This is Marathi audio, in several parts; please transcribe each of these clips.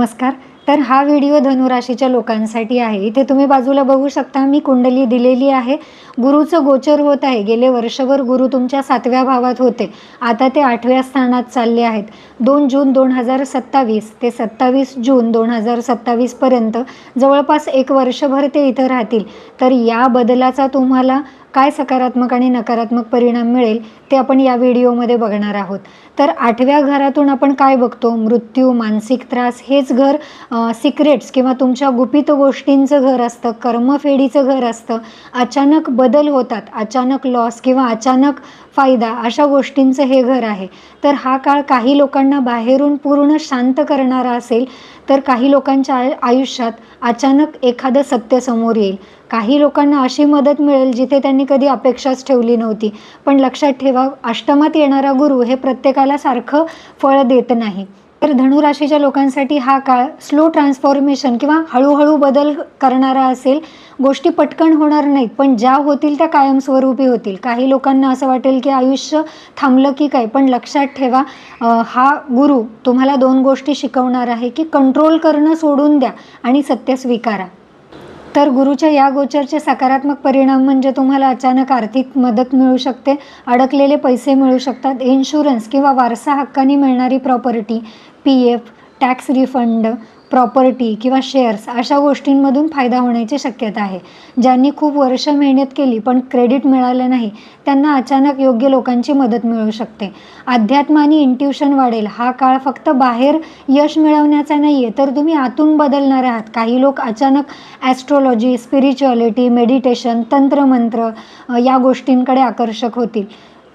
नमस्कार. तर हा व्हिडिओ धनुराशीच्या लोकांसाठी आहे. इथे तुम्ही बाजूला बघू शकता मी कुंडली दिलेली आहे. गुरुचं गोचर होत आहे. गेले वर्षभर गुरु तुमच्या 7व्या भावात होते. आता ते 8व्या स्थानात चालले आहेत. 2 जून 2027 ते 27 जून 2027 पर्यंत जवळपास 1 वर्षभर ते इथं राहतील. तर या बदलाचा तुम्हाला काय सकारात्मक आणि नकारात्मक परिणाम मिळेल ते आपण या व्हिडिओमध्ये बघणार आहोत. तर 8व्या घरातून आपण काय बघतो? मृत्यू, मानसिक त्रास. हेच घर सिक्रेट्स किंवा तुमच्या गुपित गोष्टींचं घर असतं, कर्मफेडीचं घर असतं. अचानक बदल होतात, अचानक लॉस किंवा अचानक फायदा, अशा गोष्टींचं हे घर आहे. तर हा काळ काही लोकांना बाहेरून पूर्ण शांत करणारा असेल, तर काही लोकांच्या आयुष्यात अचानक एखादं सत्य समोर येईल. काही लोकांना अशी मदत मिळेल जिथे त्यांनी कधी अपेक्षाच ठेवली नव्हती. पण लक्षात ठेवा, अष्टमात येणारा गुरु हे प्रत्येकाला सारखं फळ देत नाही. तर धनुराशीच्या लोकांसाठी हा काळ स्लो ट्रान्सफॉर्मेशन किंवा हळूहळू बदल करणारा असेल. गोष्टी पटकन होणार नाहीत, पण ज्या होतील त्या कायमस्वरूपी होतील. काही लोकांना असं वाटेल की आयुष्य थांबलं की काय, पण लक्षात ठेवा, हा गुरु तुम्हाला 2 गोष्टी शिकवणार आहे की कंट्रोल करणं सोडून द्या आणि सत्य स्वीकारा. तर गुरुच्या या गोचरचे सकारात्मक परिणाम म्हणजे तुम्हाला अचानक आर्थिक मदत मिळू शकते, अडकलेले पैसे मिळू शकतात, इन्शुरन्स किंवा वारसा हक्काने मिळणारी property, PF, tax refund, property किंवा शेअर्स, अशा गोष्टींमधून फायदा होण्याची शक्यता आहे. ज्यांनी खूप वर्ष मेहनत केली पण क्रेडिट मिळालं नाही, त्यांना अचानक योग्य लोकांची मदत मिळू शकते. अध्यात्म आणि इंट्युशन वाढेल. हा काळ फक्त बाहेर यश मिळवण्याचा नाही आहे, तर तुम्ही आतून बदलणार आहात. काही लोक अचानक ॲस्ट्रोलॉजी, स्पिरिच्युअलिटी, मेडिटेशन, तंत्रमंत्र या गोष्टींकडे आकर्षक होतील.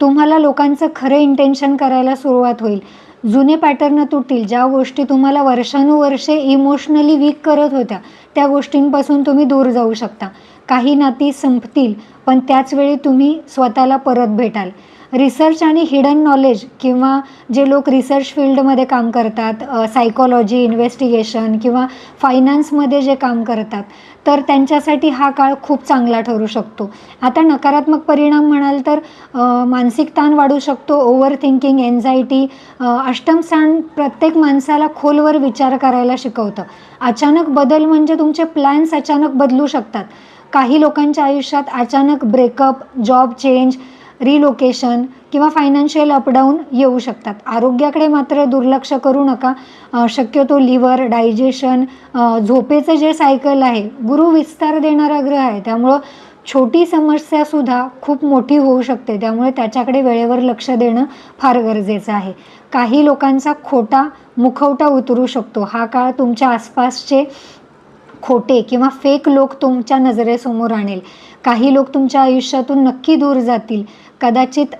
तुम्हाला लोकांचं खरं इंटेन्शन करायला सुरुवात होईल. जुने पॅटर्न तुटतील. ज्या गोष्टी तुम्हाला वर्षानुवर्षे इमोशनली वीक करत होत्या, त्या गोष्टींपासून तुम्ही दूर जाऊ शकता. काही नाती संपतील, पण त्याचवेळी तुम्ही स्वतःला परत भेटाल. रिसर्च आणि हिडन नॉलेज किंवा जे लोक रिसर्च फील्डमध्ये काम करतात, सायकॉलॉजी, इन्व्हेस्टिगेशन किंवा फायनान्समध्ये जे काम करतात, तर त्यांच्यासाठी हा काळ खूप चांगला ठरू शकतो. आता नकारात्मक परिणाम म्हणाल तर मानसिक ताण वाढू शकतो, ओव्हर थिंकिंग, एन्झायटी. अष्टम स्थान प्रत्येक माणसाला खोलवर विचार करायला शिकवतं. अचानक बदल म्हणजे तुमचे प्लॅन्स अचानक बदलू शकतात. काही लोकांच्या आयुष्यात अचानक ब्रेकअप, जॉब चेंज, रिलोकेशन किंवा फायनान्शियल अपडाऊन येऊ शकतात. आरोग्याकडे मात्र दुर्लक्ष करू नका. शक्यतो लिव्हर, डायजेशन, झोपेचं जे सायकल आहे, गुरु विस्तार देणारा ग्रह आहे, त्यामुळं छोटी समस्यासुद्धा खूप मोठी होऊ शकते. त्यामुळे त्याच्याकडे वेळेवर लक्ष देणं फार गरजेचं आहे. काही लोकांचा खोटा मुखवटा उतरू शकतो. हा काळ तुमच्या आसपासचे खोटे किंवा फेक लोक तुमच्या नजरेसमोर आणेल. काही लोक तुमच्या आयुष्यातून नक्की दूर जातील. कदाचित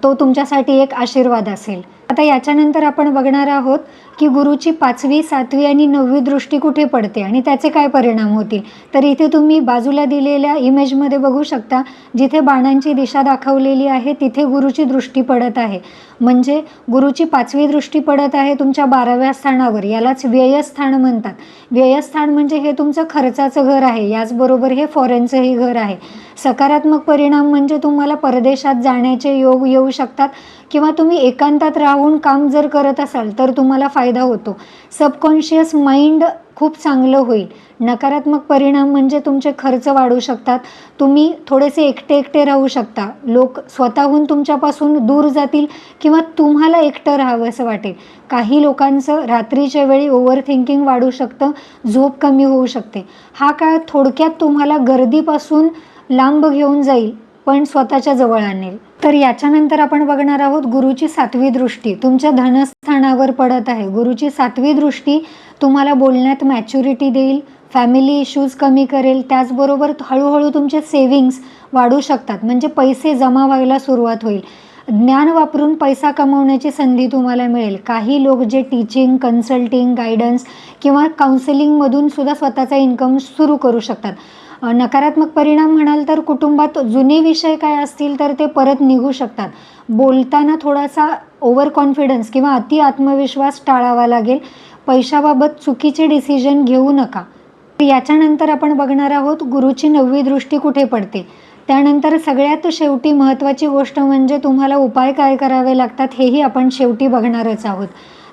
तो तुमच्यासाठी एक आशीर्वाद असेल. आता याच्यानंतर आपण बघणार आहोत की गुरुची 5वी, 7वी आणि 9वी दृष्टी कुठे पडते आणि त्याचे काय परिणाम होतील. तर इथे तुम्ही बाजूला दिलेल्या इमेजमध्ये बघू शकता, जिथे बाणांची दिशा दाखवलेली आहे तिथे गुरुची दृष्टी पडत आहे. म्हणजे गुरुची 5वी दृष्टी पडत आहे तुमच्या 12व्या स्थानावर. यालाच व्ययस्थान म्हणतात. व्ययस्थान म्हणजे हे तुमचं खर्चाचं घर आहे, याचबरोबर हे फॉरेनचंही घर आहे. सकारात्मक परिणाम म्हणजे तुम्हाला परदेशात जाण्याचे योग येऊ शकतात किंवा तुम्ही एकांतात राहून काम जर करत असाल तर तुम्हाला फायदा होतो. सबकॉन्शियस माइंड खूप चांगलं होईल. नकारात्मक परिणाम म्हणजे तुमचे खर्च वाढू शकतात. तुम्ही थोडेसे एकटे राहू शकता. लोक स्वतःहून तुमच्यापासून दूर जातील किंवा तुम्हाला एकटं राहावं असं वाटेल. काही लोकांचं रात्रीच्या वेळी ओव्हर थिंकिंग वाढू शकतं, झोप कमी होऊ शकते. हा काळ थोडक्यात तुम्हाला गर्दीपासून लांब घेऊन जाईल, पण स्वतःच्या जवळ आणेल. तर याच्यानंतर आपण बघणार आहोत गुरुची 7वी दृष्टी तुमच्या धनस्थानावर पडत आहे. गुरुची 7वी दृष्टी तुम्हाला बोलण्यात मॅच्युरिटी देईल, फॅमिली इश्यूज कमी करेल, त्याचबरोबर हळूहळू तुमचे सेव्हिंग्स वाढू शकतात. म्हणजे पैसे जमा व्हायला सुरुवात होईल. ज्ञान वापरून पैसा कमवण्याची संधी तुम्हाला मिळेल. काही लोक जे टीचिंग, कन्सल्टिंग, गायडन्स किंवा काउन्सिलिंगमधून सुद्धा स्वतःचा इन्कम सुरू करू शकतात. नकारात्मक परिणाम म्हणाल तर कुटुंबात जुने विषय काय असतील तर ते परत निघू शकतात. बोलताना थोडासा ओव्हर कॉन्फिडन्स किंवा अति आत्मविश्वास टाळावा लागेल. पैशाबाबत चुकीचे डिसिजन घेऊ नका. याच्यानंतर आपण बघणार आहोत गुरुची 9वी दृष्टी कुठे पडते. त्यानंतर सगळ्यात शेवटी महत्त्वाची गोष्ट म्हणजे तुम्हाला उपाय काय करावे लागतात हेही आपण शेवटी बघणारच आहोत.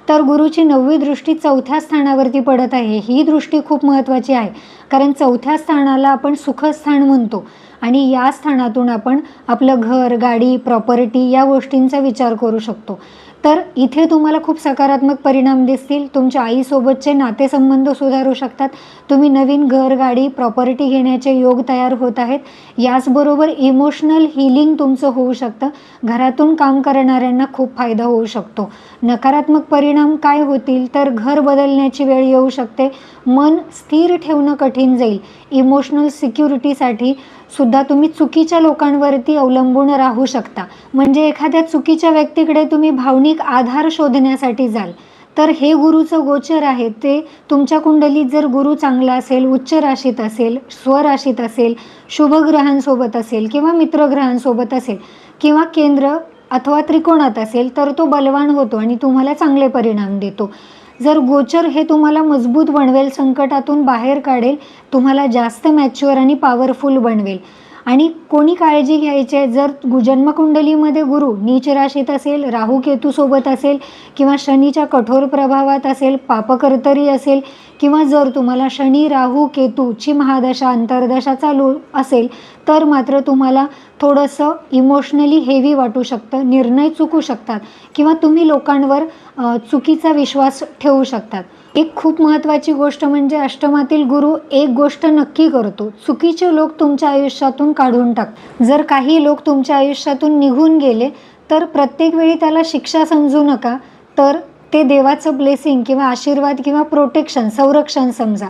तर गुरुची 9वी दृष्टी 4थ्या स्थानावरती पडत आहे. ही दृष्टी खूप महत्त्वाची आहे, कारण 4थ्या स्थानाला आपण सुखस्थान म्हणतो आणि या स्थानातून आपण आपलं घर, गाडी, प्रॉपर्टी या गोष्टींचा विचार करू शकतो. तर इथे तुम्हाला खूप सकारात्मक परिणाम दिसतील. तुमच्या आईसोबतचे नातेसंबंध सुधारू शकतात. तुम्ही नवीन घर, गाडी, प्रॉपर्टी घेण्याचे योग तयार होत आहेत. याचबरोबर इमोशनल हीलिंग तुमचं होऊ शकतं. घरातून काम करणाऱ्यांना खूप फायदा होऊ शकतो. नकारात्मक परिणाम काय होतील, तर घर बदलण्याची वेळ येऊ शकते. मन स्थिर ठेवणं कठीण जाईल. इमोशनल सिक्युरिटीसाठी सुद्धा तुम्ही चुकीच्या लोकांवरती अवलंबून राहू शकता. म्हणजे एखाद्या चुकीच्या व्यक्तीकडे तुम्ही भावनिक आधार शोधण्यासाठी जाल. तर हे गुरुचं गोचर आहे ते तुमच्या कुंडलीत जर गुरु चांगला असेल, उच्च राशीत असेल, स्वराशीत असेल, शुभ ग्रहांसोबत असेल किंवा मित्रग्रहांसोबत असेल किंवा केंद्र अथवा त्रिकोणात असेल, तर तो बलवान होतो आणि तुम्हाला चांगले परिणाम देतो. जर गोचर हे तुम्हाला मजबूत बनवेल, संकटातून बाहेर काढेल, तुम्हाला जास्त मॅच्युअर आणि पॉवरफुल बनवेल. आणि कोणी काळजी घ्यायची आहे, जर जन्मकुंडलीमध्ये गुरु नीच राशीत असेल, राहू केतू सोबत असेल किंवा शनीच्या कठोर प्रभावात असेल, पापकर्तरी असेल किंवा जर तुम्हाला शनी, राहू, केतूची महादशा, अंतर्दशा चालू असेल, तर मात्र तुम्हाला थोडंसं इमोशनली हेवी वाटू शकतं, निर्णय चुकू शकतात किंवा तुम्ही लोकांवर चुकीचा विश्वास ठेवू शकतात. एक खूप महत्त्वाची गोष्ट म्हणजे अष्टमातील गुरु एक गोष्ट नक्की करतो, चुकीचे लोक तुमच्या आयुष्यातून काढून टाक. जर काही लोक तुमच्या आयुष्यातून निघून गेले तर प्रत्येक वेळी त्याला शिक्षा समजू नका, तर ते देवाचं ब्लेसिंग किंवा आशीर्वाद किंवा प्रोटेक्शन, संरक्षण समजा.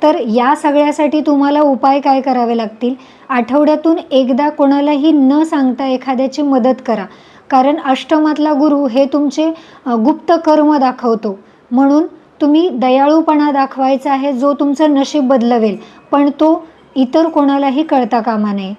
तर या सगळ्यासाठी तुम्हाला उपाय काय करावे लागतील, आठवड्यातून एकदा कोणालाही न सांगता एखाद्याची मदत करा. कारण अष्टमातला गुरु हे तुमचे गुप्त कर्म दाखवतो. म्हणून तुम्ही दयाळूपणा दाखवायचा आहे, जो तुमचं नशीब बदलवेल, पण तो इतर कोणालाही कळता कामा नये.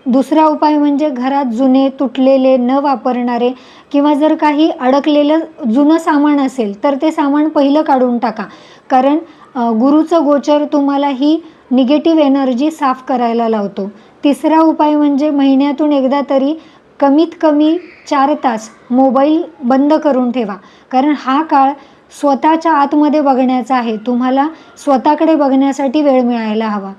दुसरा उपाय म्हणजे घरात जुने, तुटलेले, न वापरणारे किंवा जर काही अडकलेलं जुनं सामान असेल तर ते सामान पहिलं काढून टाका. कारण गुरुचं गोचर तुम्हाला ही निगेटिव्ह एनर्जी साफ करायला लावतो. तिसरा उपाय म्हणजे महिन्यातून एकदा तरी कमीत कमी 4 तास मोबाईल बंद करून ठेवा. कारण हा काळ स्वतःच्या आतमध्ये बघण्याचा आहे. तुम्हाला स्वतःकडे बघण्यासाठी वेळ मिळायला हवा.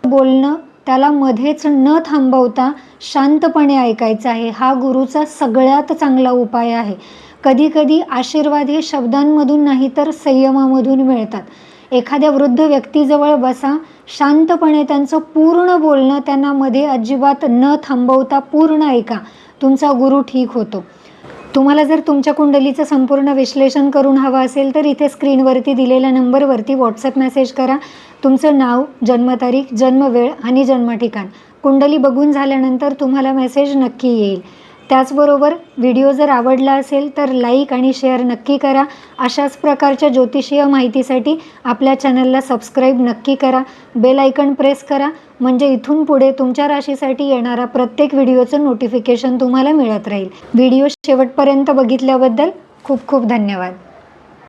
बोलणं त्याला मध्येच न थांबवता शांतपणे ऐकायचं आहे. हा गुरुचा सगळ्यात चांगला उपाय आहे. कधी कधी आशीर्वाद हे शब्दांमधून नाही तर संयमामधून मिळतात. एखाद्या वृद्ध व्यक्तीजवळ बसा, शांतपणे त्यांचं पूर्ण बोलणं त्यांना मध्ये अजिबात न थांबवता पूर्ण ऐका. तुमचा गुरु ठीक होतो. तुम्हाला जर तुमच्या कुंडलीचं संपूर्ण विश्लेषण करून हवं असेल तर इथे स्क्रीनवरती दिलेल्या नंबरवरती व्हॉट्सअप मेसेज करा. तुमचं नाव, जन्मतारीख, जन्मवेळ आणि जन्मठिकाण कुंडली बघून झाल्यानंतर तुम्हाला मेसेज नक्की येईल. त्याचबरोबर व्हिडिओ जर आवडला असेल तर लाईक आणि शेअर नक्की करा. अशाच प्रकारच्या ज्योतिषीय माहितीसाठी आपल्या चॅनलला सबस्क्राईब नक्की करा. बेल आयकन प्रेस करा, म्हणजे इथून पुढे तुमच्या राशीसाठी येणारा प्रत्येक व्हिडिओचं नोटिफिकेशन तुम्हाला मिळत राहील. व्हिडिओ शेवटपर्यंत बघितल्याबद्दल खूप खूप धन्यवाद.